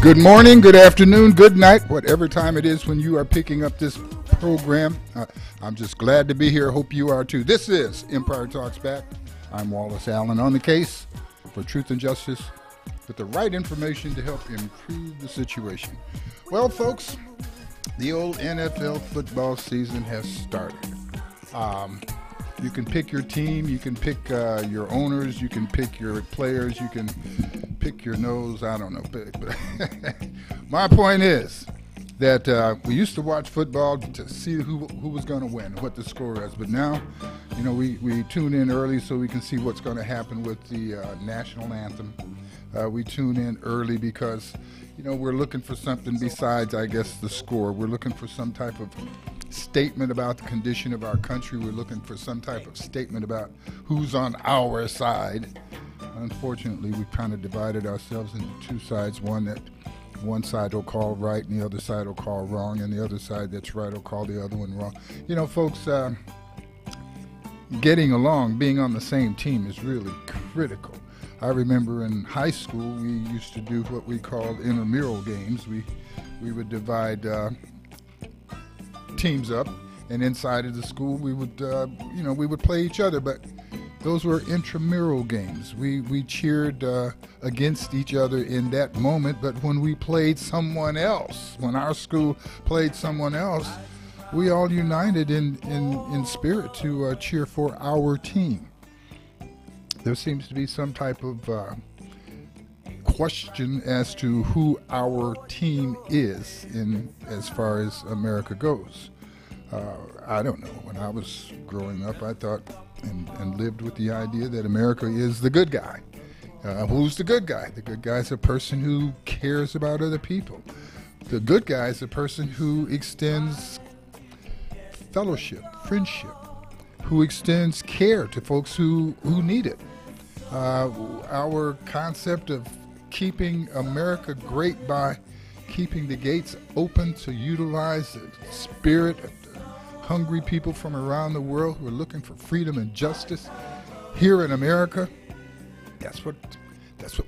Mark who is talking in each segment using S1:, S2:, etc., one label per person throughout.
S1: Good morning, good afternoon, good night, whatever time it is when you are picking up this program. I'm just glad to be here. Hope you are too. This is Empire Talks Back. I'm Wallace Allen, on the case for truth and justice with the right information to help improve the situation. Well, folks, the old NFL football season has started. You can pick your team, you can pick your owners, you can pick your players, you can pick your nose, I don't know. But my point is that we used to watch football to see who was going to win, what the score is. But now, you know, we tune in early so we can see what's going to happen with the national anthem. We tune in early because, you know, we're looking for something besides, I guess, the score. We're looking for some type of statement about the condition of our country. We're looking for some type of statement about who's on our side. Unfortunately, we've kind of divided ourselves into two sides, one side will call right and the other side will call wrong, and the other side that's right will call the other one wrong. You know, folks, getting along, being on the same team is really critical. I remember in high school we used to do what we called intramural games. We would divide teams up, and inside of the school we would we would play each other, but those were intramural games. We cheered against each other in that moment, but when we played someone else, when our school played someone else, we all united in spirit to cheer for our team. There seems to be some type of question as to who our team is in as far as America goes. I don't know. When I was growing up, I thought and lived with the idea that America is the good guy. Who's the good guy? The good guy is a person who cares about other people. The good guy is a person who extends fellowship, friendship, who extends care to folks who need it. Our concept of keeping America great by keeping the gates open to utilize the spirit of the hungry people from around the world who are looking for freedom and justice here in America. That's what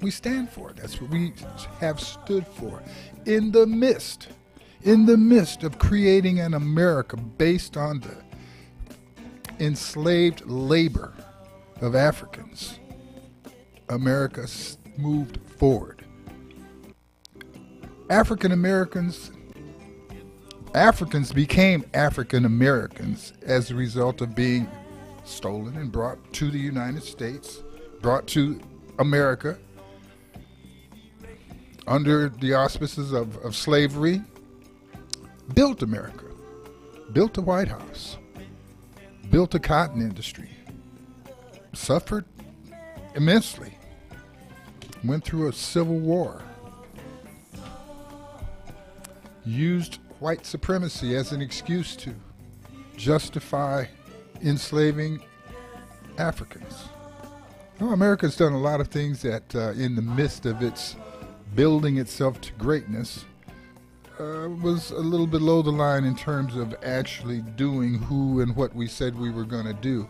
S1: we stand for. That's what we have stood for. In the midst of creating an America based on the enslaved labor of Africans, America moved forward. Africans became African Americans as a result of being stolen and brought to the United States, brought to America under the auspices of slavery, built America, built the White House, built the cotton industry, suffered immensely, went through a civil war, used white supremacy as an excuse to justify enslaving Africans. Well, America's done a lot of things that in the midst of its building itself to greatness was a little below the line in terms of actually doing who and what we said we were going to do.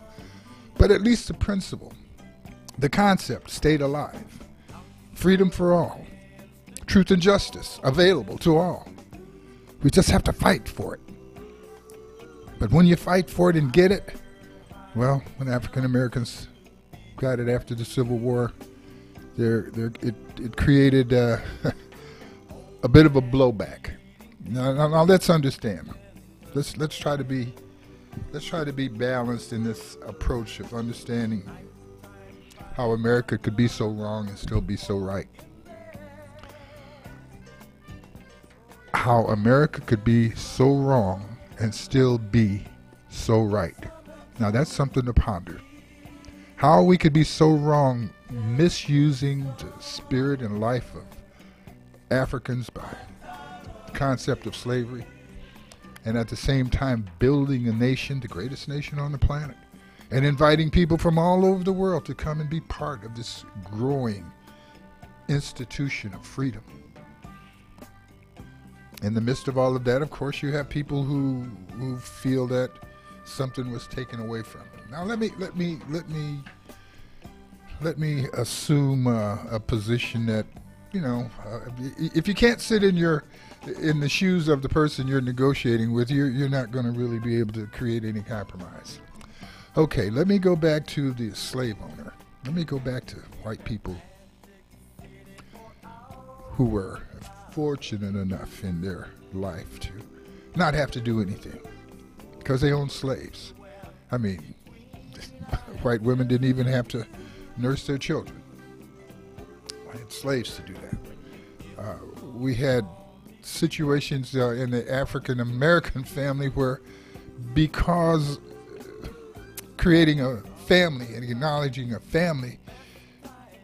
S1: But at least the principle, the concept stayed alive. Freedom for all, truth and justice available to all. We just have to fight for it. But when you fight for it and get it, well, when African Americans got it after the Civil War, it created a bit of a blowback. Now let's understand. Let's try to be balanced in this approach of understanding how America could be so wrong and still be so right. How America could be so wrong and still be so right. Now that's something to ponder. How we could be so wrong, misusing the spirit and life of Africans by the concept of slavery, and at the same time building a nation, the greatest nation on the planet, and inviting people from all over the world to come and be part of this growing institution of freedom. In the midst of all of that, of course, you have people who feel that something was taken away from them. Now, let me assume a position that if you can't sit in the shoes of the person you're negotiating with, you're not going to really be able to create any compromise. Okay, let me go back to the slave owner. Let me go back to white people who were fortunate enough in their life to not have to do anything because they owned slaves. I mean, white women didn't even have to nurse their children. I had slaves to do that. We had situations in the African American family where, because creating a family and acknowledging a family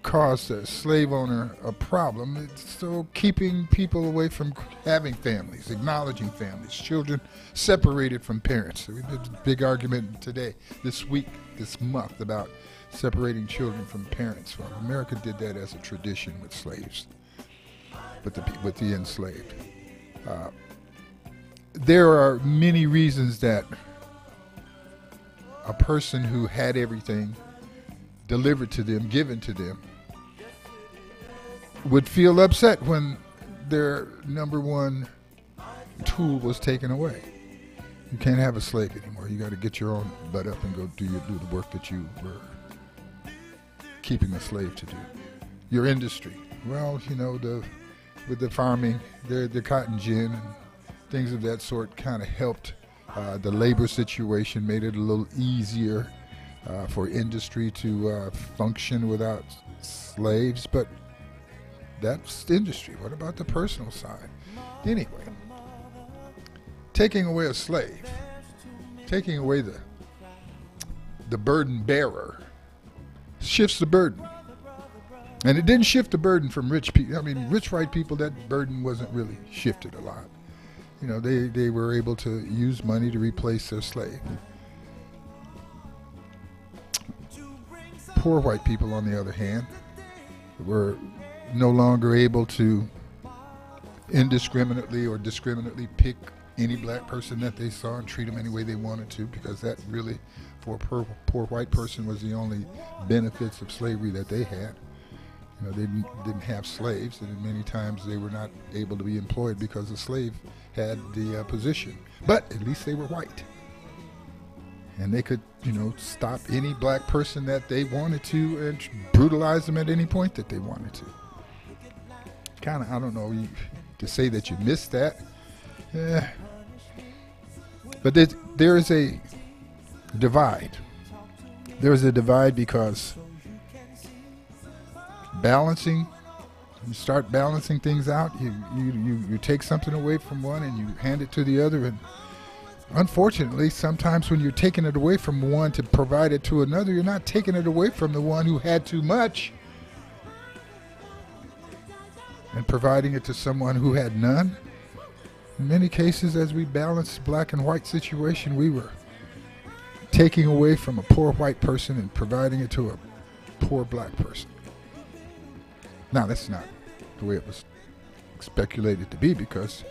S1: caused a slave owner a problem, so keeping people away from having families, acknowledging families, children separated from parents. There's a big argument today, this month, about separating children from parents. Well, America did that as a tradition with slaves, with the enslaved. There are many reasons that a person who had everything delivered to them, given to them, would feel upset when their number one tool was taken away. You can't have a slave anymore. You got to get your own butt up and go do the work that you were keeping a slave to do. Your industry. Well, with the farming, the cotton gin and things of that sort kind of helped. The labor situation made it a little easier for industry to function without slaves, but that's industry. What about the personal side? Anyway, taking away a slave, taking away the burden bearer, shifts the burden. And it didn't shift the burden from rich people. I mean, rich white people, that burden wasn't really shifted a lot. They were able to use money to replace their slave. Poor white people, on the other hand, were no longer able to indiscriminately or discriminately pick any black person that they saw and treat them any way they wanted to, because that really, for a poor white person, was the only benefits of slavery that they had. They didn't have slaves, and many times they were not able to be employed because the slave had the position. But at least they were white, and they could, stop any black person that they wanted to and brutalize them at any point that they wanted to. Kind of, I don't know, to say that you missed that. Yeah. But there is a divide. There is a divide because you start balancing things out. You take something away from one and you hand it to the other, and unfortunately sometimes when you're taking it away from one to provide it to another, you're not taking it away from the one who had too much and providing it to someone who had none. In many cases, as we balanced black and white situation, we were taking away from a poor white person and providing it to a poor black person. Now, that's not the way it was speculated to be, because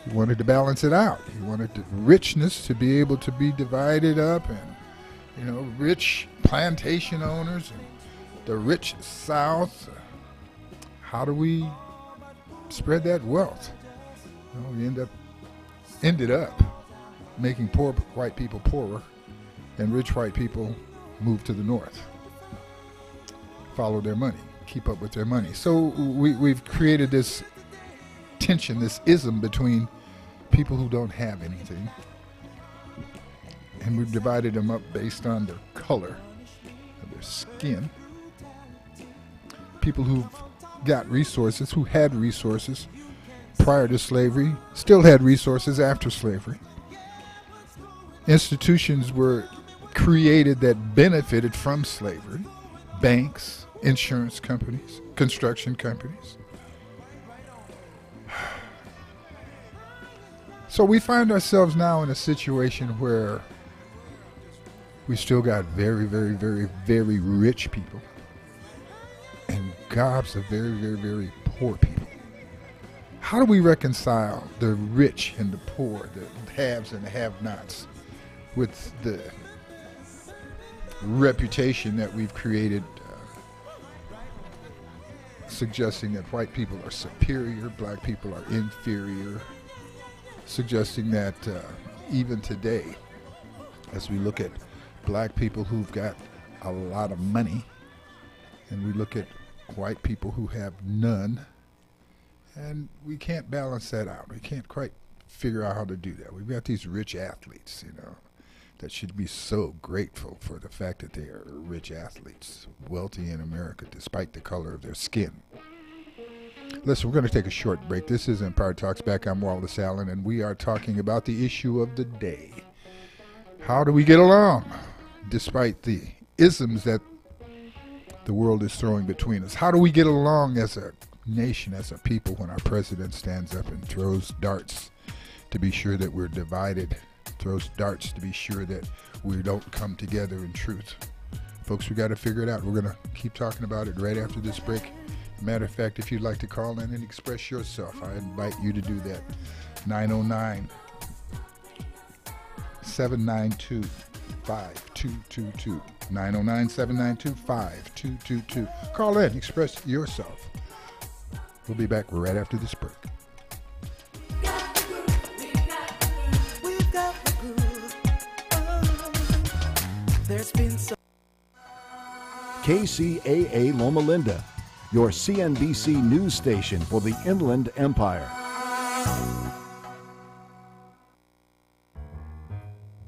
S1: he wanted to balance it out. He wanted the richness to be able to be divided up, and, rich plantation owners and the rich South. How do we spread that wealth? We ended up making poor white people poorer, and rich white people move to the north, follow their money, keep up with their money. So we've created this tension, this ism between people who don't have anything, and we've divided them up based on the color of their skin. People who've got resources, who had resources prior to slavery, still had resources after slavery. Institutions were created that benefited from slavery. Banks, insurance companies, construction companies. So we find ourselves now in a situation where we still got very, very, very, very rich people and gobs of very, very, very poor people. How do we reconcile the rich and the poor, the haves and the have-nots, with the suggesting that white people are superior, black people are inferior, suggesting that even today, as we look at black people who've got a lot of money, and we look at white people who have none, and we can't balance that out. We can't quite figure out how to do that. We've got these rich athletes, that should be so grateful for the fact that they are rich athletes, wealthy in America, despite the color of their skin. Listen, we're going to take a short break. This is Empire Talks Back. I'm Wallace Allen, and we are talking about the issue of the day. How do we get along despite the isms that the world is throwing between us? How do we get along as a nation, as a people, when our president stands up and throws darts to be sure that we're divided, throws darts to be sure that we don't come together in truth? Folks, we got to figure it out. We're going to keep talking about it right after this break. Matter of fact, if you'd like to call in and express yourself, I invite you to do that. 909-792-5222. 909-792-5222. Call in, express yourself. We'll be back right after this break.
S2: KCAA Loma Linda, your CNBC news station for the Inland Empire.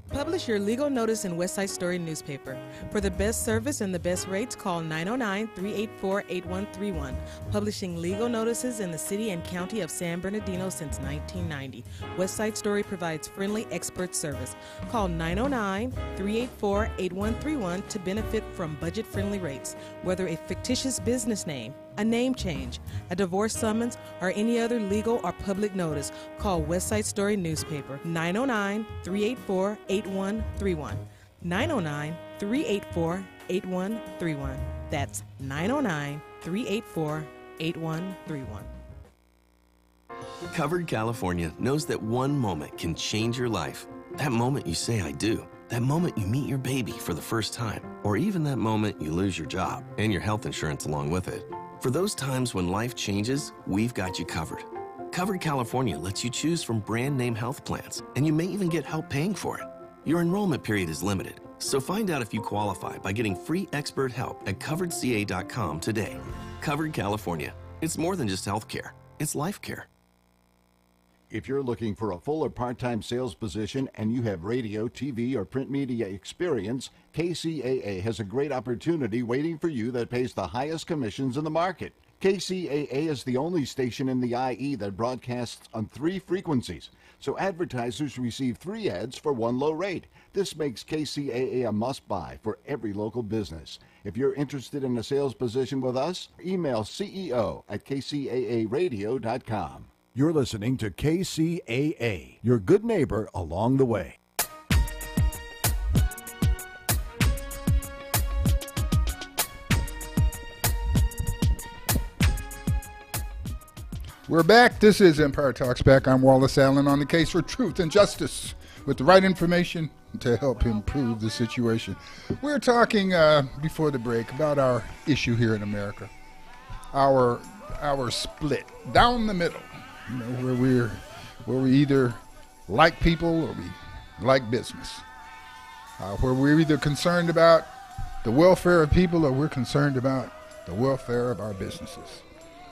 S3: Publish your legal notice in West Side Story newspaper. For the best service and the best rates, call 909-384-8131. Publishing legal notices in the city and county of San Bernardino since 1990. West Side Story provides friendly expert service. Call 909-384-8131 to benefit from budget-friendly rates. Whether a fictitious business name, a name change, a divorce summons, or any other legal or public notice, call West Side Story newspaper 909-384-8131. 909-384-8131. That's 909-384-8131.
S4: Covered California knows that one moment can change your life. That moment you say I do. That moment you meet your baby for the first time. Or even that moment you lose your job and your health insurance along with it. For those times when life changes, we've got you covered. Covered California lets you choose from brand name health plans, and you may even get help paying for it. Your enrollment period is limited, so find out if you qualify by getting free expert help at coveredca.com today. Covered California. It's more than just health care. It's life care.
S2: If you're looking for a full or part-time sales position and you have radio, TV, or print media experience, KCAA has a great opportunity waiting for you that pays the highest commissions in the market. KCAA is the only station in the IE that broadcasts on 3 frequencies, so advertisers receive 3 ads for 1 low rate. This makes KCAA a must-buy for every local business. If you're interested in a sales position with us, email ceo@kcaaradio.com. You're listening to KCAA, your good neighbor along the way.
S1: We're back. This is Empire Talks Back. I'm Wallace Allen, on the case for truth and justice with the right information to help improve the situation. We're talking before the break about our issue here in America, our split down the middle. Where we either like people or we like business. Where we're either concerned about the welfare of people or we're concerned about the welfare of our businesses.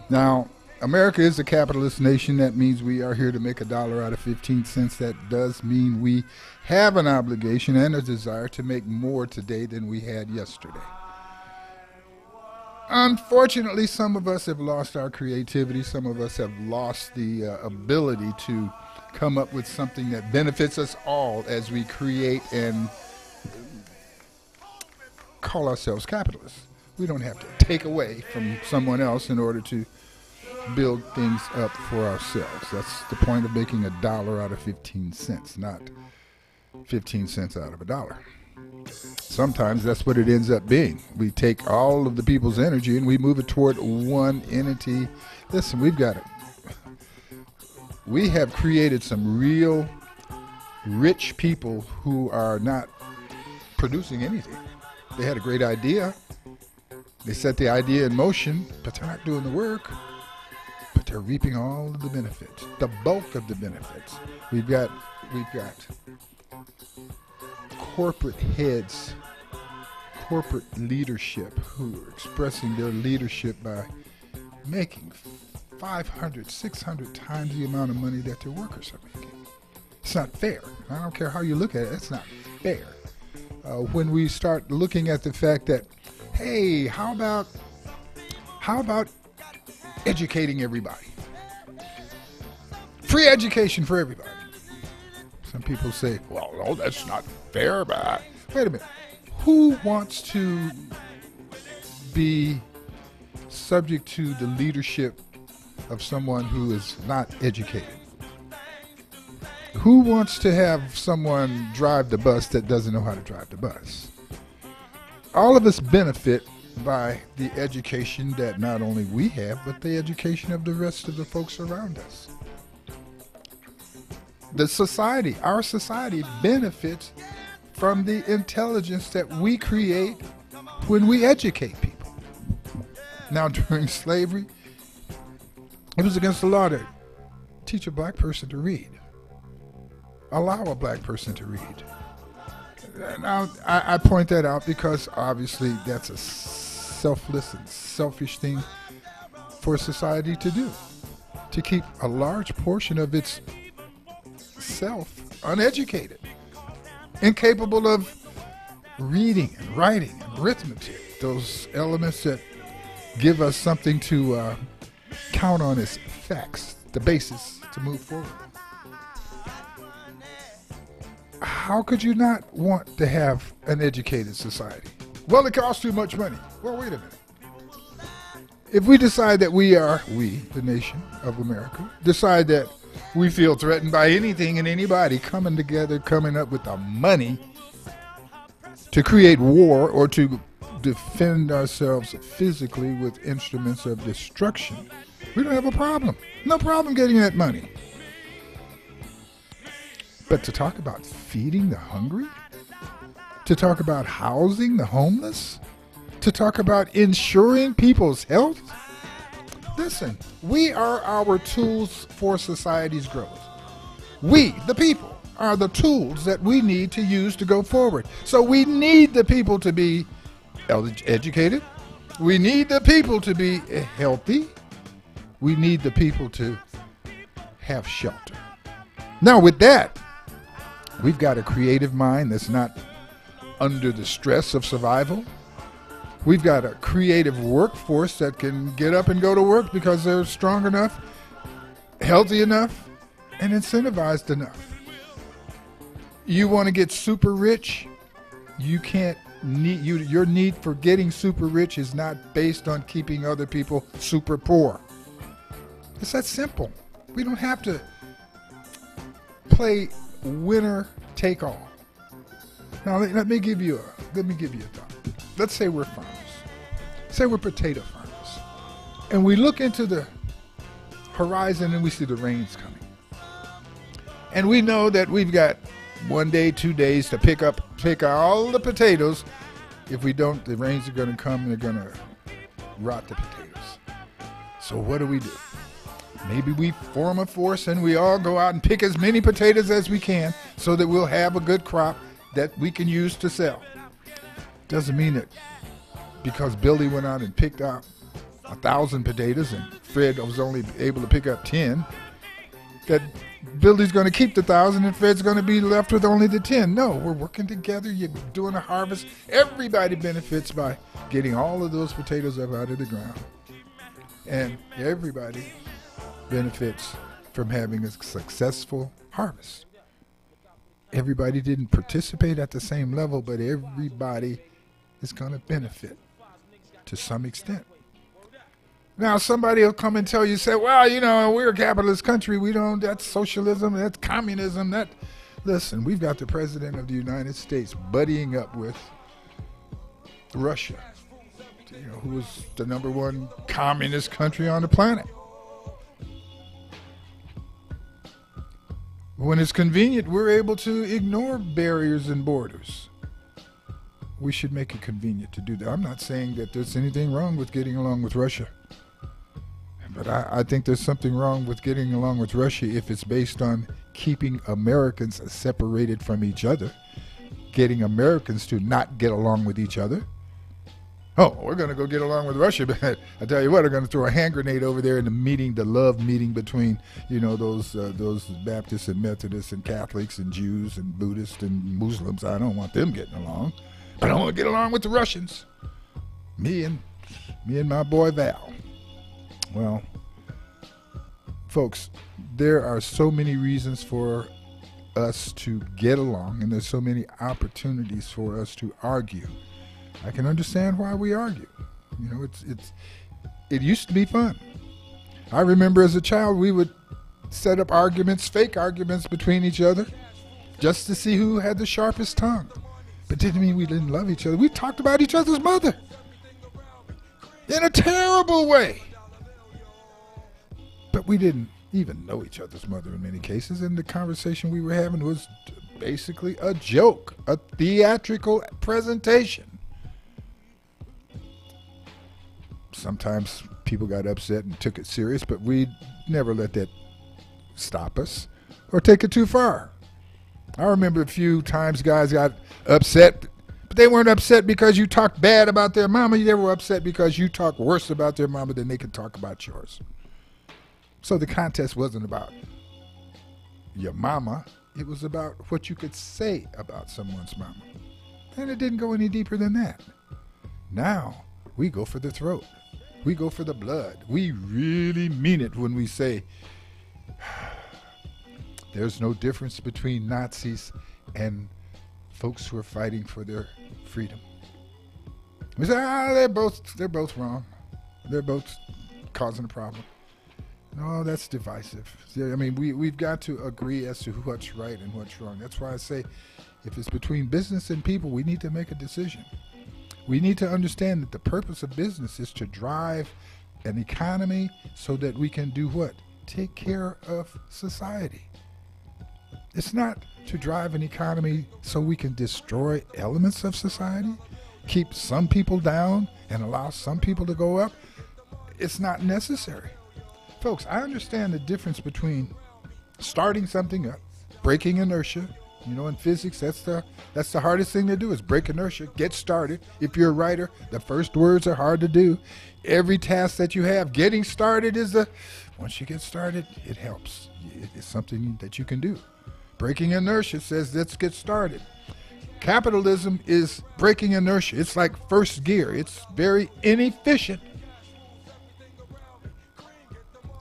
S1: Now, America is a capitalist nation. That means we are here to make $1 out of 15 cents. That does mean we have an obligation and a desire to make more today than we had yesterday. Unfortunately, some of us have lost our creativity. Some of us have lost the ability to come up with something that benefits us all as we create and call ourselves capitalists. We don't have to take away from someone else in order to build things up for ourselves. That's the point of making $1 out of 15 cents, not 15 cents out of $1. Sometimes that's what it ends up being. We take all of the people's energy and we move it toward one entity. Listen, we have created some real rich people who are not producing anything. They had a great idea. They set the idea in motion, but they're not doing the work. But they're reaping all of the benefits, the bulk of the benefits. We've got corporate heads, corporate leadership who are expressing their leadership by making 500, 600 times the amount of money that their workers are making. It's not fair. I don't care how you look at it. It's not fair. When we start looking at the fact that, hey, how about educating everybody? Free education for everybody. Some people say, well, no, that's not fair, but wait a minute. Who wants to be subject to the leadership of someone who is not educated? Who wants to have someone drive the bus that doesn't know how to drive the bus? All of us benefit by the education that not only we have, but the education of the rest of the folks around us. The society, our society benefits from the intelligence that we create when we educate people. Now, during slavery, it was against the law to teach a black person to read. Allow a black person to read. Now, I point that out because obviously that's a selfless and selfish thing for society to do, to keep a large portion of its self uneducated, incapable of reading and writing and arithmetic, those elements that give us something to count on as facts, the basis to move forward. How could you not want to have an educated society? Well, it costs too much money. Well, wait a minute. If we decide that we, the nation of America, decide that we feel threatened by anything and anybody coming together, coming up with the money to create war or to defend ourselves physically with instruments of destruction, we don't have a problem. No problem getting that money. But to talk about feeding the hungry, to talk about housing the homeless, to talk about ensuring people's health, listen, we are our tools for society's growth. We, the people, are the tools that we need to use to go forward. So we need the people to be educated. We need the people to be healthy. We need the people to have shelter. Now, with that, we've got a creative mind that's not under the stress of survival. We've got a creative workforce that can get up and go to work because they're strong enough, healthy enough, and incentivized enough. You want to get super rich? You can't need your need for getting super rich is not based on keeping other people super poor. It's that simple. We don't have to play winner take all. Now let me give you a thought. Let's say we're farmers. Say we're potato farmers. And we look into the horizon and we see the rain's coming. And we know that we've got 1 day, 2 days to pick all the potatoes. If we don't, the rains are going to come and they're going to rot the potatoes. So what do? Maybe we form a force and we all go out and pick as many potatoes as we can so that we'll have a good crop that we can use to sell. Doesn't mean that because Billy went out and picked out 1,000 potatoes and Fred was only able to pick up 10, that Billy's going to keep the 1,000 and Fred's going to be left with only the 10. No, we're working together. You're doing a harvest. Everybody benefits by getting all of those potatoes up out of the ground. And everybody benefits from having a successful harvest. Everybody didn't participate at the same level, but everybody is going to benefit to some extent. Now, somebody will come and tell you, say, well, we're a capitalist country. That's socialism, that's communism. Listen, we've got the President of the United States buddying up with Russia, who is the #1 communist country on the planet. When it's convenient, we're able to ignore barriers and borders. we should make it convenient to do that. I'm not saying that there's anything wrong with getting along with Russia. But I think there's something wrong with getting along with Russia if it's based on keeping Americans separated from each other, getting Americans to not get along with each other. Oh, we're going to go get along with Russia, but I tell you what, they're going to throw a hand grenade over there in the meeting, the love meeting between, those Baptists and Methodists and Catholics and Jews and Buddhists and Muslims. I don't want them getting along, but I want to get along with the Russians. Me and my boy Val. Well, folks, there are so many reasons for us to get along, and there's so many opportunities for us to argue. I can understand why we argue. It used to be fun. I remember as a child we would set up arguments, fake arguments between each other, just to see who had the sharpest tongue. But didn't mean we didn't love each other. We talked about each other's mother in a terrible way. But we didn't even know each other's mother in many cases, and the conversation we were having was basically a joke, a theatrical presentation. Sometimes people got upset and took it serious, but we never let that stop us or take it too far. I remember a few times guys got upset, but they weren't upset because you talked bad about their mama. They were upset because you talked worse about their mama than they could talk about yours. So the contest wasn't about your mama. It was about what you could say about someone's mama. And it didn't go any deeper than that. Now we go for the throat. We go for the blood. We really mean it when we say there's no difference between Nazis and folks who are fighting for their freedom. We say, they're both wrong. They're both causing a problem. No, that's divisive. I mean, we've got to agree as to what's right and what's wrong. That's why I say if it's between business and people, we need to make a decision. We need to understand that the purpose of business is to drive an economy so that we can do what? Take care of society. It's not to drive an economy so we can destroy elements of society, keep some people down and allow some people to go up. It's not necessary. Folks, I understand the difference between starting something up, breaking inertia. In physics, that's the hardest thing to do is break inertia, get started. If you're a writer, the first words are hard to do. Every task that you have, getting started once you get started, it helps. It's something that you can do. Breaking inertia says, let's get started. Capitalism is breaking inertia. It's like first gear. It's very inefficient.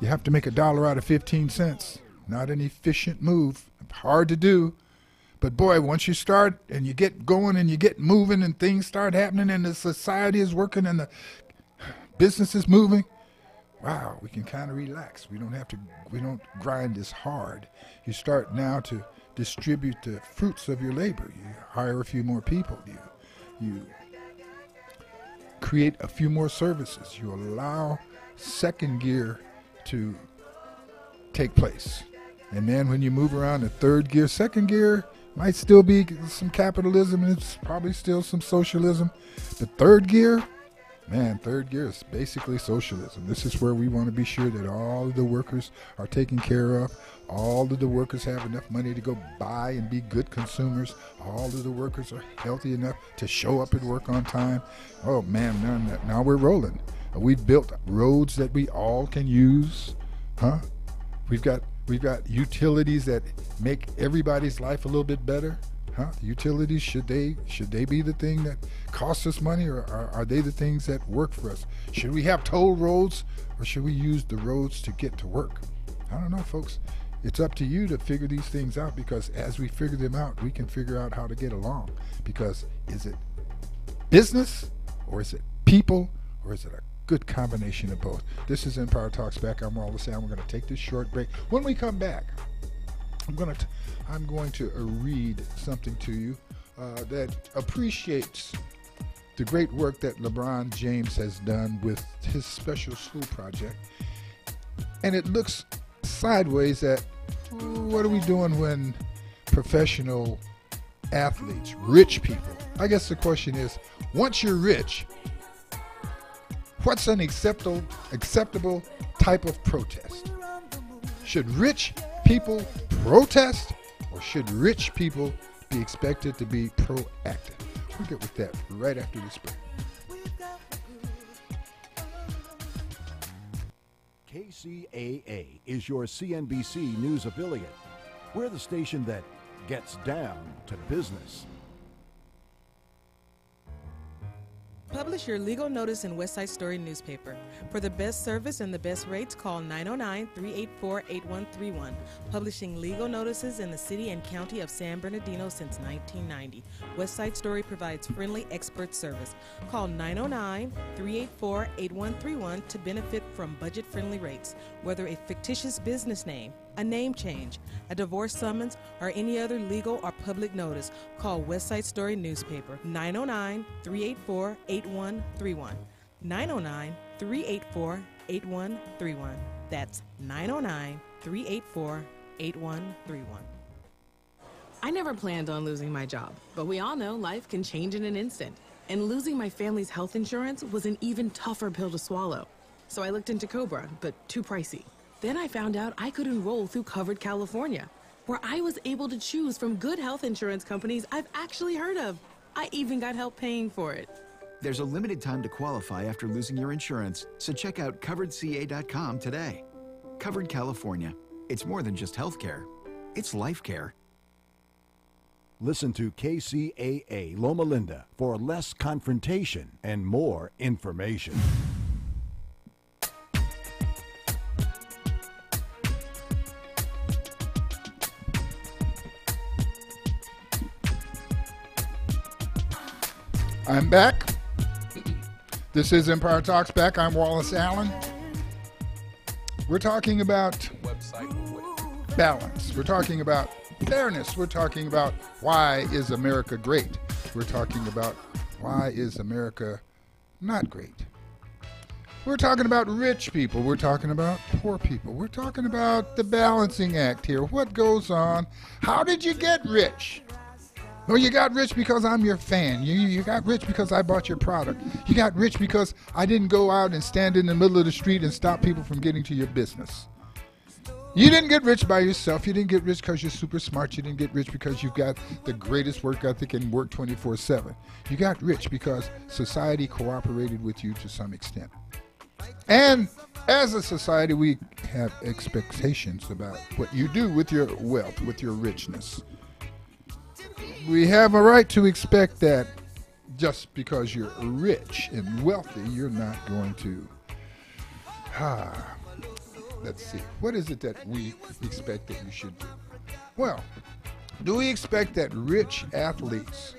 S1: You have to make $1 out of 15 cents. Not an efficient move. Hard to do. But boy, once you start and you get going and you get moving and things start happening and the society is working and the business is moving, wow, we can kind of relax. We don't grind as hard. You start now to distribute the fruits of your labor. You hire a few more people. You create a few more services. You allow second gear to take place. And then when you move around to third gear, second gear might still be some capitalism and it's probably still some socialism. But third gear is basically socialism. This is where we want to be sure that all of the workers are taken care of. All of the workers have enough money to go buy and be good consumers. All of the workers are healthy enough to show up at work on time. Oh man, now we're rolling. We've built roads that we all can use. We've got utilities that make everybody's life a little bit better. Utilities, should they be the thing that costs us money, or are they the things that work for us? Should we have toll roads, or should we use the roads to get to work? I don't know, folks. It's up to you to figure these things out, because as we figure them out, we can figure out how to get along. Because is it business, or is it people, or is it a good combination of both? This is Empire Talks Back. I'm Wallace Allen. We're going to take this short break. When we come back, I'm going to read something to you that appreciates the great work that LeBron James has done with his special school project. And it looks sideways at what are we doing when professional athletes, rich people, I guess the question is, once you're rich, what's an acceptable type of protest? Should rich people protest, or should rich people be expected to be proactive? We'll get with that right after this break.
S2: KCAA is your CNBC News affiliate. We're the station that gets down to business.
S3: Publish your legal notice in West Side Story newspaper. For the best service and the best rates, call 909-384-8131. Publishing legal notices in the city and county of San Bernardino since 1990. West Side Story provides friendly expert service. Call 909-384-8131 to benefit from budget-friendly rates. Whether a fictitious business name, a name change, a divorce summons, or any other legal or public notice, call West Side Story newspaper 909-384-8131. 909-384-8131. That's 909-384-8131.
S5: I never planned on losing my job, but we all know life can change in an instant. And losing my family's health insurance was an even tougher pill to swallow. So I looked into Cobra, but too pricey. Then I found out I could enroll through Covered California, where I was able to choose from good health insurance companies I've actually heard of. I even got help paying for it.
S6: There's a limited time to qualify after losing your insurance, so check out CoveredCA.com today. Covered California. It's more than just health care. It's life care.
S2: Listen to KCAA Loma Linda for less confrontation and more information.
S1: I'm back. This is Empire Talks Back. I'm Wallace Allen. We're talking about balance. We're talking about fairness. We're talking about why is America great. We're talking about why is America not great. We're talking about rich people. We're talking about poor people. We're talking about the balancing act here. What goes on? How did you get rich? Well, you got rich because I'm your fan. You got rich because I bought your product. You got rich because I didn't go out and stand in the middle of the street and stop people from getting to your business. You didn't get rich by yourself. You didn't get rich because you're super smart. You didn't get rich because you've got the greatest work ethic and work 24/7. You got rich because society cooperated with you to some extent. And as a society, we have expectations about what you do with your wealth, with your richness. We have a right to expect that just because you're rich and wealthy, you're not going to, let's see, what is it that we expect that you should do? Well, do we expect that rich athletes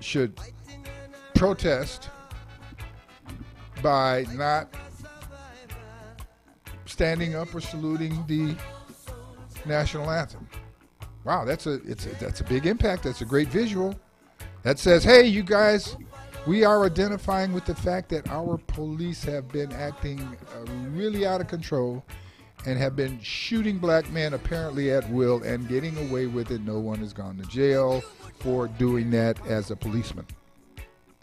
S1: should protest by not standing up or saluting the national anthem? Wow, that's a big impact. That's a great visual. That says, hey, you guys, we are identifying with the fact that our police have been acting really out of control and have been shooting black men apparently at will and getting away with it. No one has gone to jail for doing that as a policeman.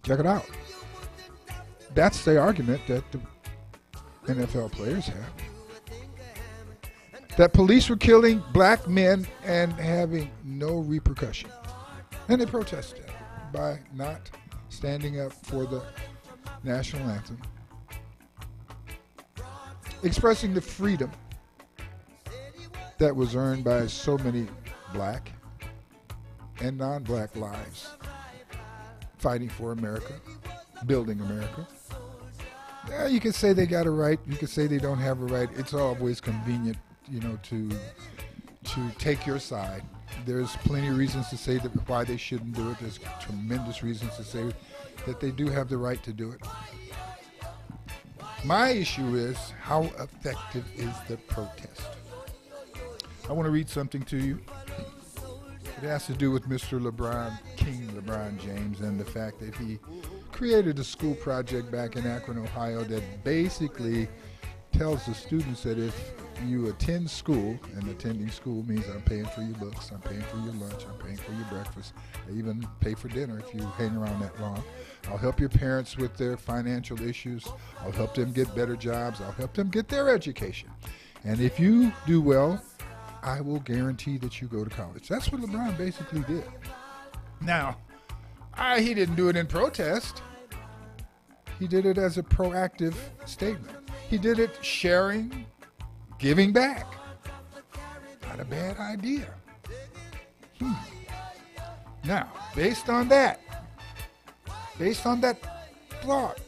S1: Check it out. That's the argument that the NFL players have. That police were killing black men and having no repercussion. And they protested by not standing up for the national anthem, expressing the freedom that was earned by so many black and non-black lives fighting for America, building America. Yeah, you can say they got a right. You can say they don't have a right. It's always convenient, to take your side. There's plenty of reasons to say that why they shouldn't do it. There's tremendous reasons to say that they do have the right to do it. My issue is, how effective is the protest? I want to read something to you. It has to do with Mr. King LeBron James, and the fact that he created a school project back in Akron, Ohio that basically tells the students that if you attend school, and attending school means I'm paying for your books, I'm paying for your lunch, I'm paying for your breakfast, I even pay for dinner if you hang around that long. I'll help your parents with their financial issues. I'll help them get better jobs. I'll help them get their education. And if you do well, I will guarantee that you go to college. That's what LeBron basically did. Now, he didn't do it in protest. He did it as a proactive statement. He did it sharing, giving back. Not a bad idea. Now, based on that thought,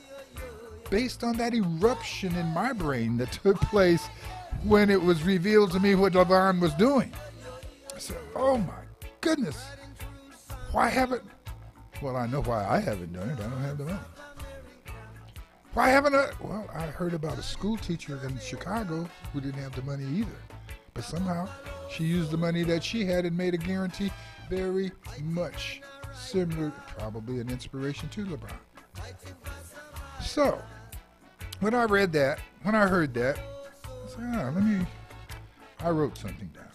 S1: based on that eruption in my brain that took place when it was revealed to me what LeBron was doing, I said, oh my goodness, why haven't, well, I know why I haven't done it. I don't have the money. Why haven't I? Well, I heard about a school teacher in Chicago who didn't have the money either. But somehow she used the money that she had and made a guarantee very much similar, probably an inspiration to LeBron. So, when I heard that, I said, I wrote something down.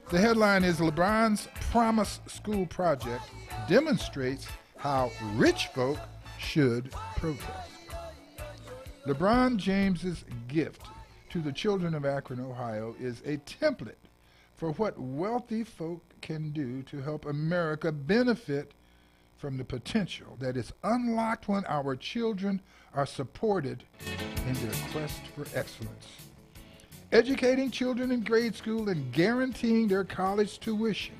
S1: The headline is LeBron's Promise School Project demonstrates how rich folk should protest. LeBron James's gift to the children of Akron, Ohio is a template for what wealthy folk can do to help America benefit from the potential that is unlocked when our children are supported in their quest for excellence. Educating children in grade school and guaranteeing their college tuition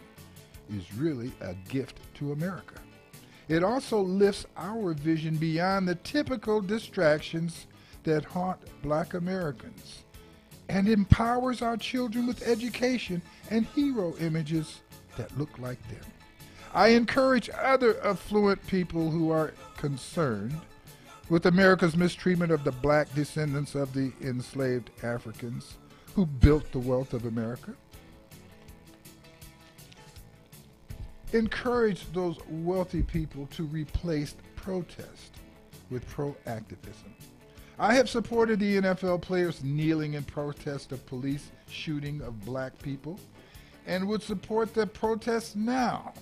S1: is really a gift to America. It also lifts our vision beyond the typical distractions that haunt Black Americans and empowers our children with education and hero images that look like them. I encourage other affluent people who are concerned with America's mistreatment of the Black descendants of the enslaved Africans who built the wealth of America. Encourage those wealthy people to replace protest with proactivism. I have supported the NFL players kneeling in protest of police shooting of Black people and would support the protests now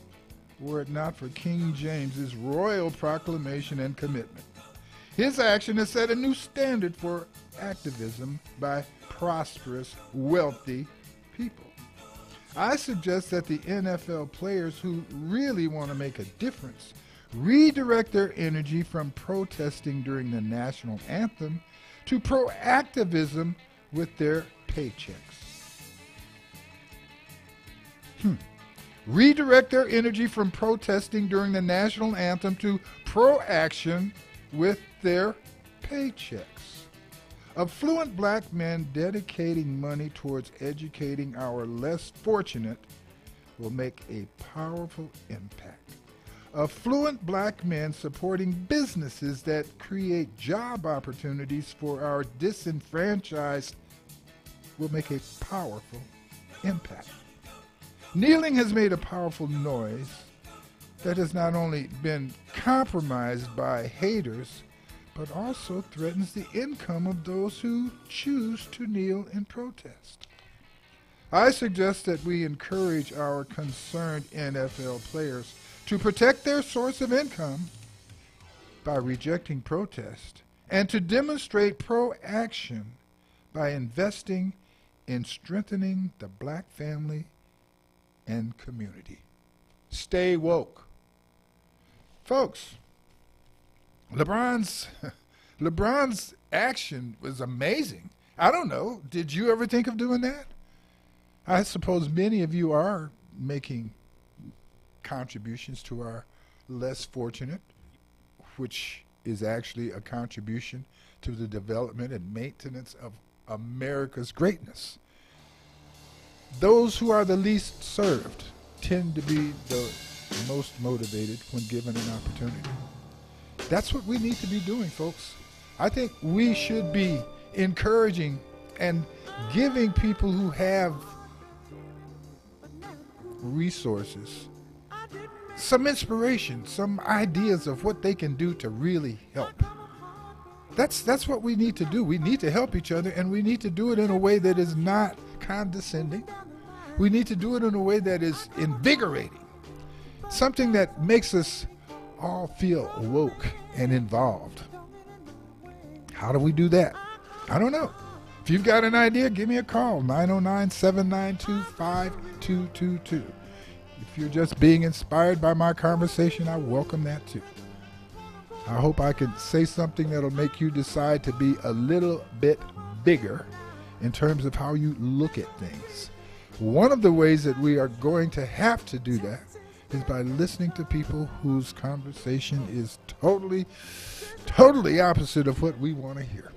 S1: were it not for King James's royal proclamation and commitment. His action has set a new standard for activism by prosperous, wealthy people. I suggest that the NFL players who really want to make a difference redirect their energy from protesting during the national anthem to proactivism with their paychecks. Redirect their energy from protesting during the national anthem to pro-action with their paychecks. Affluent Black men dedicating money towards educating our less fortunate will make a powerful impact. Affluent Black men supporting businesses that create job opportunities for our disenfranchised will make a powerful impact. Kneeling has made a powerful noise that has not only been compromised by haters, but also threatens the income of those who choose to kneel in protest. I suggest that we encourage our concerned NFL players to protect their source of income by rejecting protest and to demonstrate pro-action by investing in strengthening the Black family and community. Stay woke. Folks, LeBron's action was amazing. I don't know, did you ever think of doing that? I suppose many of you are making contributions to our less fortunate, which is actually a contribution to the development and maintenance of America's greatness. Those who are the least served tend to be the most motivated when given an opportunity. That's what we need to be doing, folks. I think we should be encouraging and giving people who have resources some inspiration, some ideas of what they can do to really help. That's what we need to do. We need to help each other, and we need to do it in a way that is not condescending. We need to do it in a way that is invigorating, something that makes us all feel woke and involved. How do we do that? I don't know. If you've got an idea, give me a call, 909-792-5222. If you're just being inspired by my conversation, I welcome that too. I hope I can say something that'll make you decide to be a little bit bigger in terms of how you look at things. One of the ways that we are going to have to do that is by listening to people whose conversation is totally opposite of what we want to hear.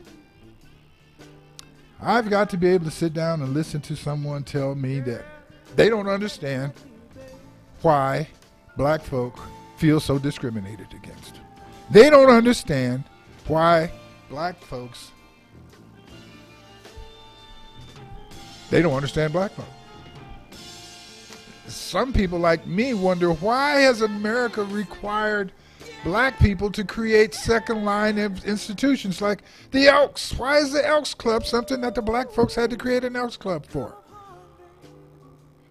S1: I've got to be able to sit down and listen to someone tell me that they don't understand why black folk feel so discriminated against. They don't understand why black folks, they don't understand black folk. Some people like me wonder, why has America required black people to create second line institutions like the Elks? Why is the Elks Club something that the black folks had to create an Elks Club for?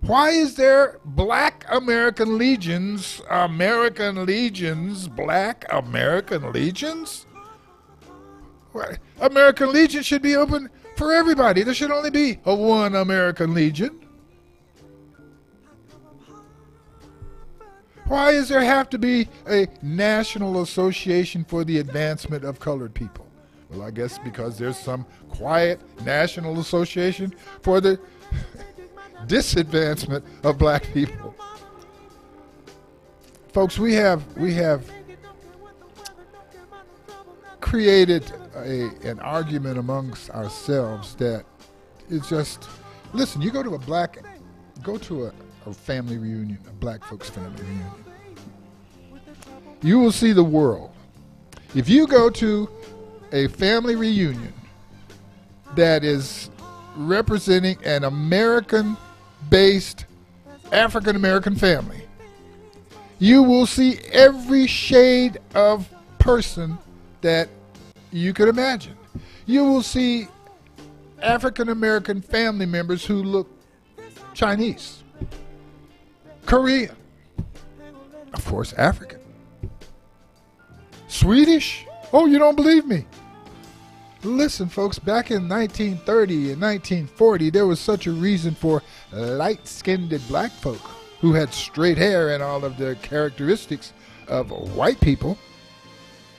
S1: Why is there black American legions, black American legions? Why? American Legion should be open for everybody. There should only be a one American Legion. Why does there have to be a National Association for the Advancement of Colored People? Well, I guess because there's some quiet National Association for the disadvancement of black people. Folks, we have created an argument amongst ourselves that is just, listen, you go to a family reunion, a black folks family reunion, you will see the world. If you go to a family reunion that is representing an American-based African-American family, you will see every shade of person that you could imagine. You will see African-American family members who look Chinese, Korean, of course, African, Swedish. Oh, you don't believe me? Listen, folks, back in 1930 and 1940, there was such a reason for light-skinned black folk who had straight hair and all of the characteristics of white people.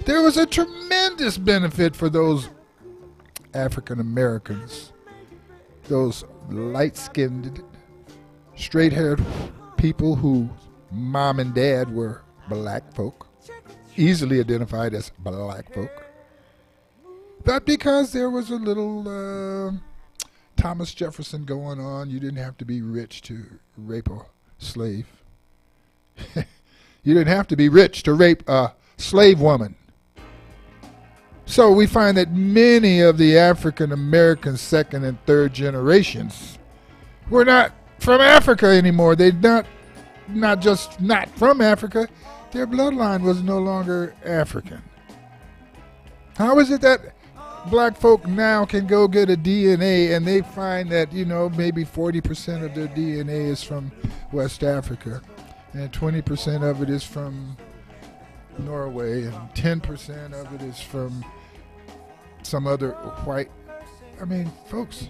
S1: There was a tremendous benefit for those African Americans, those light-skinned, straight-haired people whose mom and dad were black folk, easily identified as black folk. But because there was a little Thomas Jefferson going on, you didn't have to be rich to rape a slave. You didn't have to be rich to rape a slave woman. So we find that many of the African American second and third generations were not from Africa anymore. They're not just not from Africa. Their bloodline was no longer African. How is it that black folk now can go get a DNA and they find that, maybe 40% of their DNA is from West Africa and 20% of it is from Norway and 10% of it is from some other white. I mean, folks,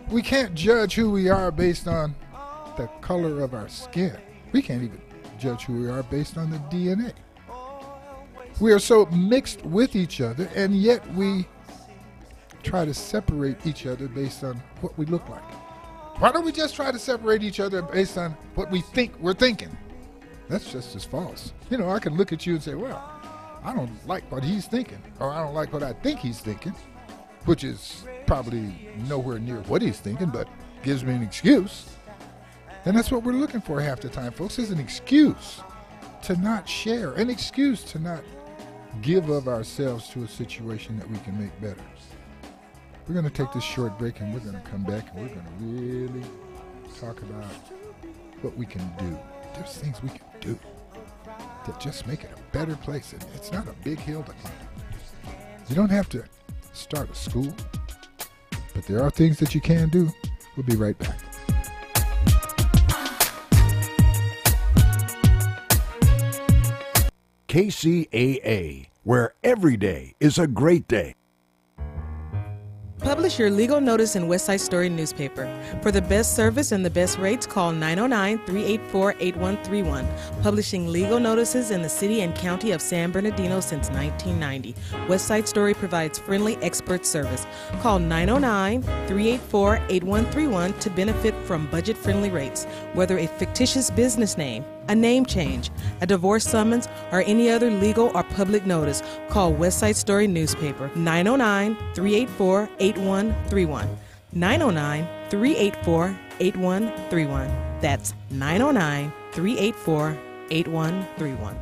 S1: we can't judge who we are based on the color of our skin. We can't even judge who we are based on the DNA. We are so mixed with each other, and yet we try to separate each other based on what we look like. Why don't we just try to separate each other based on what we think we're thinking? That's just as false. I can look at you and say, well, I don't like what he's thinking, or I don't like what I think he's thinking, which is probably nowhere near what he's thinking, but gives me an excuse. And that's what we're looking for half the time, folks, is an excuse to not share, an excuse to not give of ourselves to a situation that we can make better. We're going to take this short break, and we're going to come back, and we're going to really talk about what we can do. There's things we can do that just make it a better place. And it's not a big hill to climb. You don't have to start a school, but there are things that you can do. We'll be right back.
S2: KCAA, where every day is a great day.
S3: Publish your legal notice in West Side Story newspaper. For the best service and the best rates, call 909-384-8131. Publishing legal notices in the city and county of San Bernardino since 1990. West Side Story provides friendly expert service. Call 909-384-8131 to benefit from budget-friendly rates. Whether a fictitious business name, a name change, a divorce summons, or any other legal or public notice, call West Side Story newspaper 909-384-8131. 909-384-8131. That's 909-384-8131.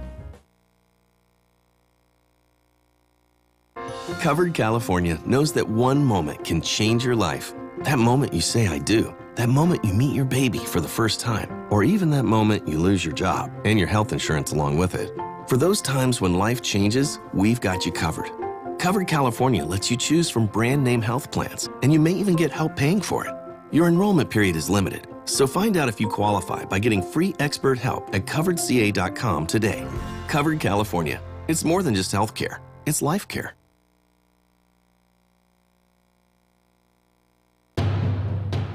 S4: Covered California knows that one moment can change your life. That moment you say, I do. That moment you meet your baby for the first time. Or even that moment you lose your job and your health insurance along with it. For those times when life changes, we've got you covered. Covered California lets you choose from brand name health plans, and you may even get help paying for it. Your enrollment period is limited, so find out if you qualify by getting free expert help at coveredca.com today. Covered California. It's more than just health care. It's life care.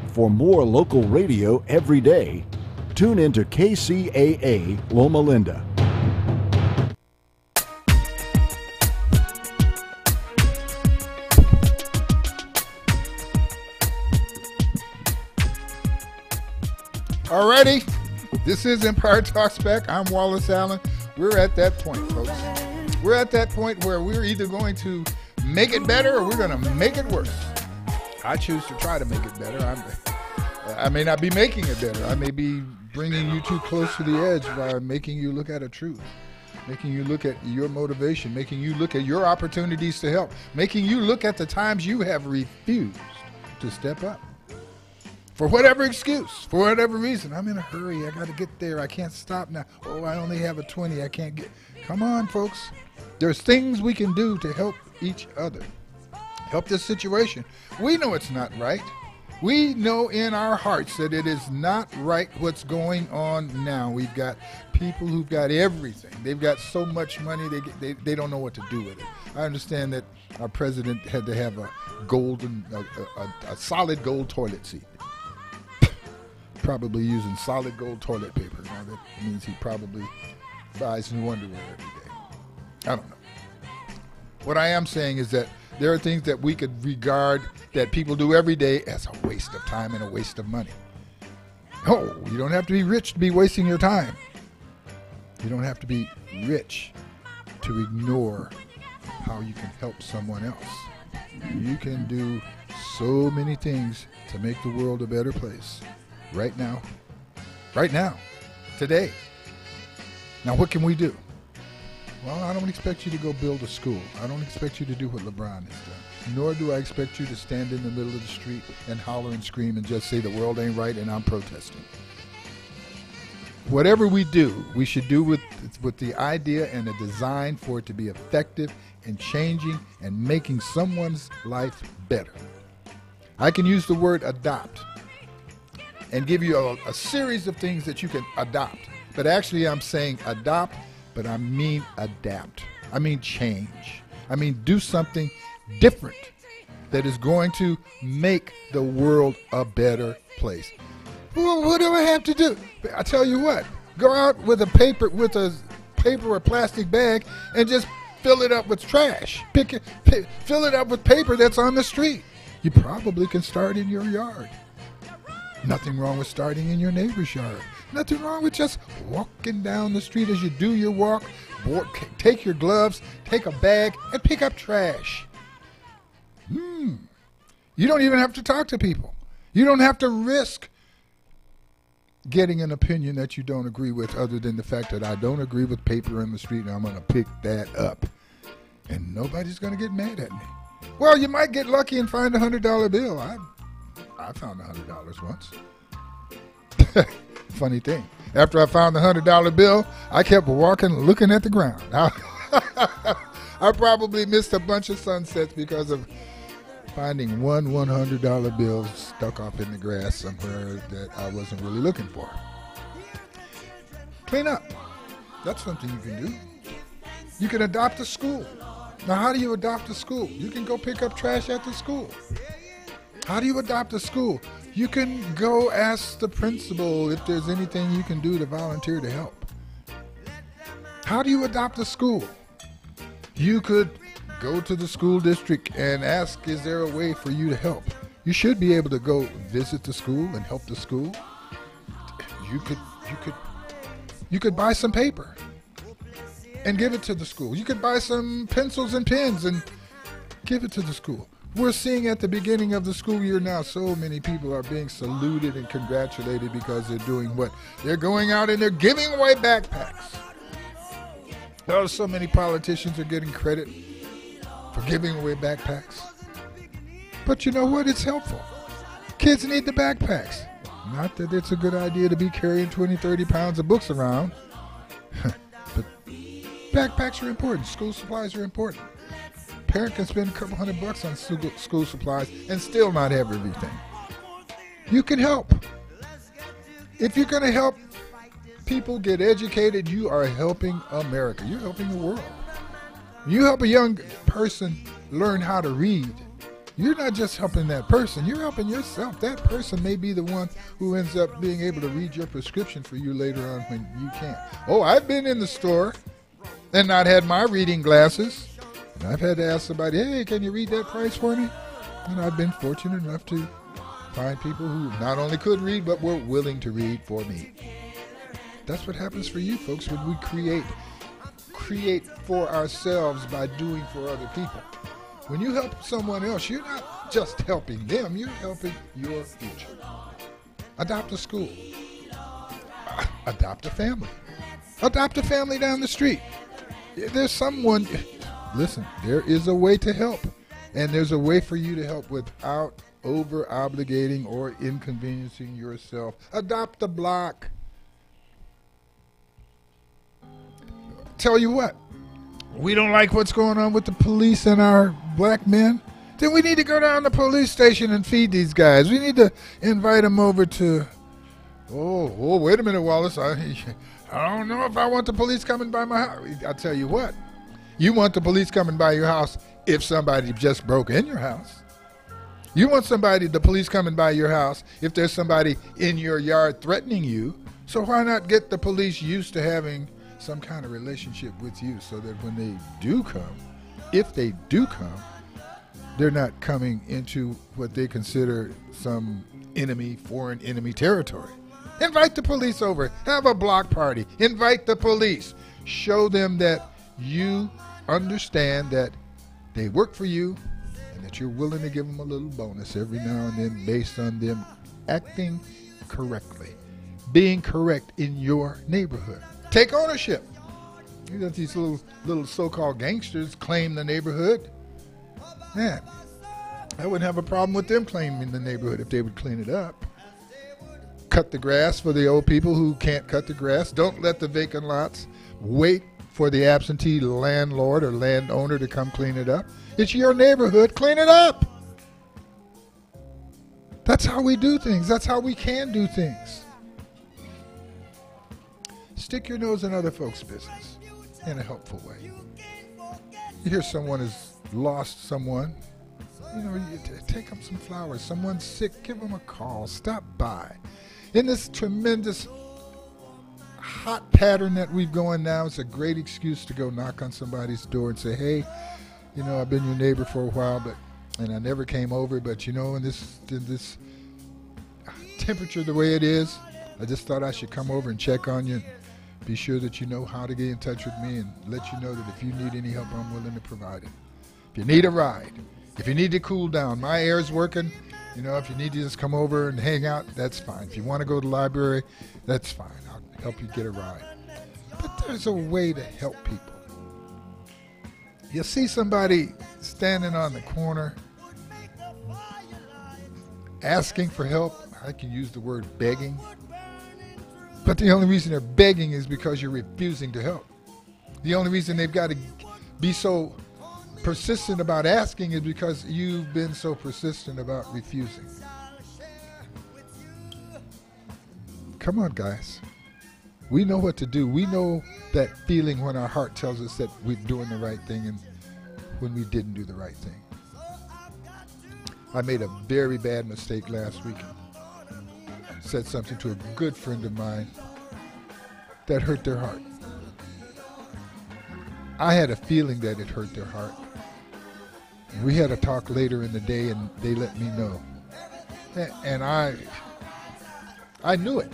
S2: For more local radio every day, tune into KCAA Loma Linda.
S1: Alrighty, this is Empire Talks Back. I'm Wallace Allen. We're at that point, folks. We're at that point where we're either going to make it better or we're going to make it worse. I choose to try to make it better. I may not be making it better. I may be bringing you too close to the edge by making you look at a truth, making you look at your motivation, making you look at your opportunities to help, making you look at the times you have refused to step up. For whatever excuse, for whatever reason, I'm in a hurry. I got to get there. I can't stop now. Oh, I only have a 20. I can't get. Come on, folks. There's things we can do to help each other, help this situation. We know it's not right. We know in our hearts that it is not right what's going on now. We've got people who've got everything. They've got so much money, they don't know what to do with it. I understand that our president had to have a solid gold toilet seat. Probably using solid gold toilet paper. Now that means he probably buys new underwear every day. I don't know. What I am saying is that there are things that we could regard that people do every day as a waste of time and a waste of money. No, you don't have to be rich to be wasting your time. You don't have to be rich to ignore how you can help someone else. You can do so many things to make the world a better place. Right now, today. Now, what can we do? Well, I don't expect you to go build a school. I don't expect you to do what LeBron has done. Nor do I expect you to stand in the middle of the street and holler and scream and just say the world ain't right and I'm protesting. Whatever we do, we should do with the idea and a design for it to be effective in changing and making someone's life better. I can use the word adopt and give you a series of things that you can adopt. But actually I'm saying adopt, but I mean adapt. I mean change. I mean do something different that is going to make the world a better place. Well, what do I have to do? I tell you what, go out with a paper or plastic bag and just fill it up with trash. Fill it up with paper that's on the street. You probably can start in your yard. Nothing wrong with starting in your neighbor's yard. Nothing wrong with just walking down the street as you do your walk. Take your gloves, take a bag, and pick up trash. You don't even have to talk to people. You don't have to risk getting an opinion that you don't agree with, other than the fact that I don't agree with paper in the street and I'm going to pick that up. And nobody's going to get mad at me. Well, you might get lucky and find a $100 bill. I found $100 once. Funny thing. After I found the $100 bill, I kept walking, looking at the ground. I probably missed a bunch of sunsets because of finding one $100 bill stuck off in the grass somewhere that I wasn't really looking for. Clean up. That's something you can do. You can adopt a school. Now, how do you adopt a school? You can go pick up trash at the school. How do you adopt a school? You can go ask the principal if there's anything you can do to volunteer to help. How do you adopt a school? You could go to the school district and ask, is there a way for you to help? You should be able to go visit the school and help the school. You could buy some paper and give it to the school. You could buy some pencils and pens and give it to the school. We're seeing at the beginning of the school year now, so many people are being saluted and congratulated because they're doing what? They're going out and they're giving away backpacks. Oh, so many politicians are getting credit for giving away backpacks. But you know what? It's helpful. Kids need the backpacks. Not that it's a good idea to be carrying 20, 30 pounds of books around. But backpacks are important. School supplies are important. Parent can spend a couple $100 on school supplies and still not have everything. You can help. If you're going to help people get educated, you are helping America. You're helping the world. You help a young person learn how to read. You're not just helping that person, you're helping yourself. That person may be the one who ends up being able to read your prescription for you later on when you can't. Oh, I've been in the store and not had my reading glasses. And I've had to ask somebody, hey, can you read that price for me? And I've been fortunate enough to find people who not only could read, but were willing to read for me. That's what happens for you folks when we create for ourselves by doing for other people. When you help someone else, you're not just helping them, you're helping your future. Adopt a school. Adopt a family. Adopt a family down the street. There's someone, listen, there is a way to help. And there's a way for you to help without over-obligating or inconveniencing yourself. Adopt a block. Tell you what, we don't like what's going on with the police and our black men, then we need to go down to the police station and feed these guys. We need to invite them over to, oh, wait a minute, Wallace. I don't know if I want the police coming by my house. I'll tell you what, you want the police coming by your house if somebody just broke in your house. You want the police coming by your house if there's somebody in your yard threatening you. So why not get the police used to having some kind of relationship with you so that when they do come, if they do come, they're not coming into what they consider some foreign enemy territory. Invite the police over. Have a block party. Invite the police. Show them that you understand that they work for you and that you're willing to give them a little bonus every now and then based on them acting correctly, being correct in your neighborhood. Take ownership. You know, these little so-called gangsters claim the neighborhood. Man, I wouldn't have a problem with them claiming the neighborhood if they would clean it up. Cut the grass for the old people who can't cut the grass. Don't let the vacant lots wait for the absentee landlord or landowner to come clean it up. It's your neighborhood. Clean it up. That's how we do things. That's how we can do things. Stick your nose in other folks' business in a helpful way. You hear someone has lost someone, you take them some flowers. Someone's sick, give them a call. Stop by. In this tremendous hot pattern that we've going now, it's a great excuse to go knock on somebody's door and say, hey, I've been your neighbor for a while, and I never came over, but in this temperature the way it is, I just thought I should come over and check on you. Be sure that you know how to get in touch with me and let you know that if you need any help, I'm willing to provide it. If you need a ride, if you need to cool down, my air's working. If you need to just come over and hang out, that's fine. If you want to go to the library, that's fine. I'll help you get a ride. But there's a way to help people. You see somebody standing on the corner asking for help. I can use the word begging. But the only reason they're begging is because you're refusing to help. The only reason they've got to be so persistent about asking is because you've been so persistent about refusing. Come on, guys. We know what to do. We know that feeling when our heart tells us that we're doing the right thing and when we didn't do the right thing. I made a very bad mistake last week. Said something to a good friend of mine that hurt their heart. I had a feeling that it hurt their heart. We had a talk later in the day, and they let me know. And I knew it.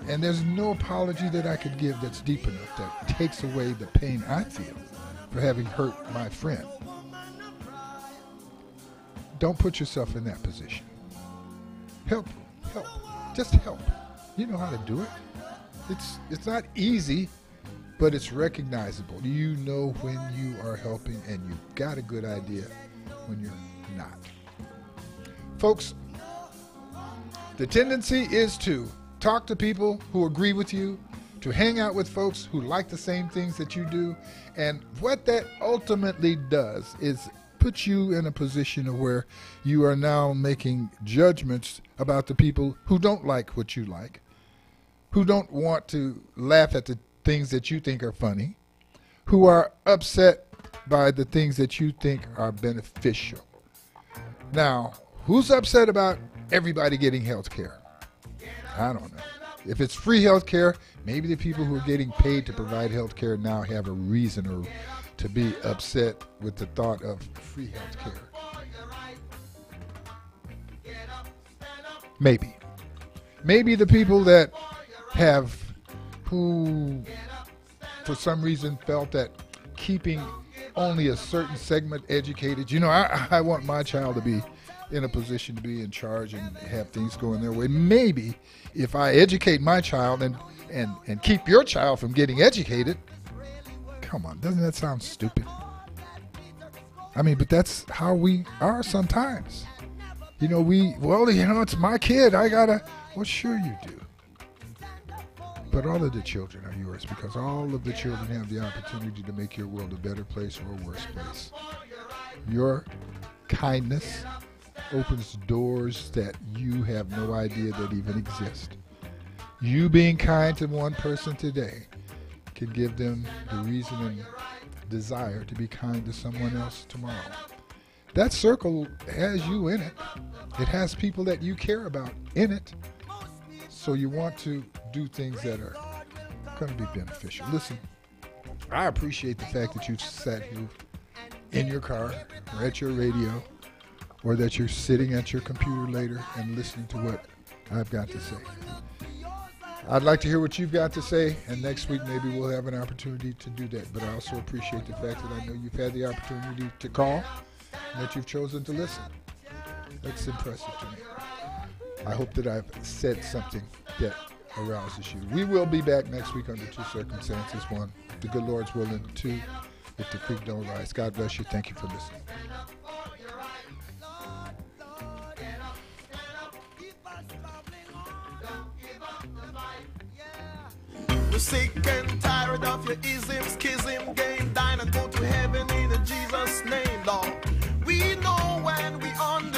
S1: And there's no apology that I could give that's deep enough that takes away the pain I feel for having hurt my friend. Don't put yourself in that position. Help. Just help. You know how to do it. It's not easy, but it's recognizable. You know when you are helping, and you've got a good idea when you're not. Folks, the tendency is to talk to people who agree with you, to hang out with folks who like the same things that you do, and what that ultimately does is put you in a position of where you are now making judgments about the people who don't like what you like, who don't want to laugh at the things that you think are funny, who are upset by the things that you think are beneficial. Now, who's upset about everybody getting health care? I don't know. If it's free health care, maybe the people who are getting paid to provide health care now have a reason or to be upset with the thought of free health care. Maybe the people that who for some reason felt that keeping only a certain segment educated, I want my child to be in a position to be in charge and have things going their way. Maybe if I educate my child and keep your child from getting educated, come on, doesn't that sound stupid? I mean, but that's how we are sometimes. It's my kid. Well, sure you do. But all of the children are yours because all of the children have the opportunity to make your world a better place or a worse place. Your kindness opens doors that you have no idea that even exist. You being kind to one person today can give them the reason and desire to be kind to someone else tomorrow. That circle has you in it. It has people that you care about in it. So you want to do things that are going to be beneficial. Listen, I appreciate the fact that you sat here in your car or at your radio, or that you're sitting at your computer later and listening to what I've got to say. I'd like to hear what you've got to say, and next week maybe we'll have an opportunity to do that. But I also appreciate the fact that I know you've had the opportunity to call and that you've chosen to listen. That's impressive to me. I hope that I've said something that arouses you. We will be back next week under two circumstances. One, the good Lord's willing. Two, if the creek don't rise. God bless you. Thank you for listening.
S7: We're sick and tired of your ism, schism, game, dine and go to heaven in Jesus' name, Lord. We know when we on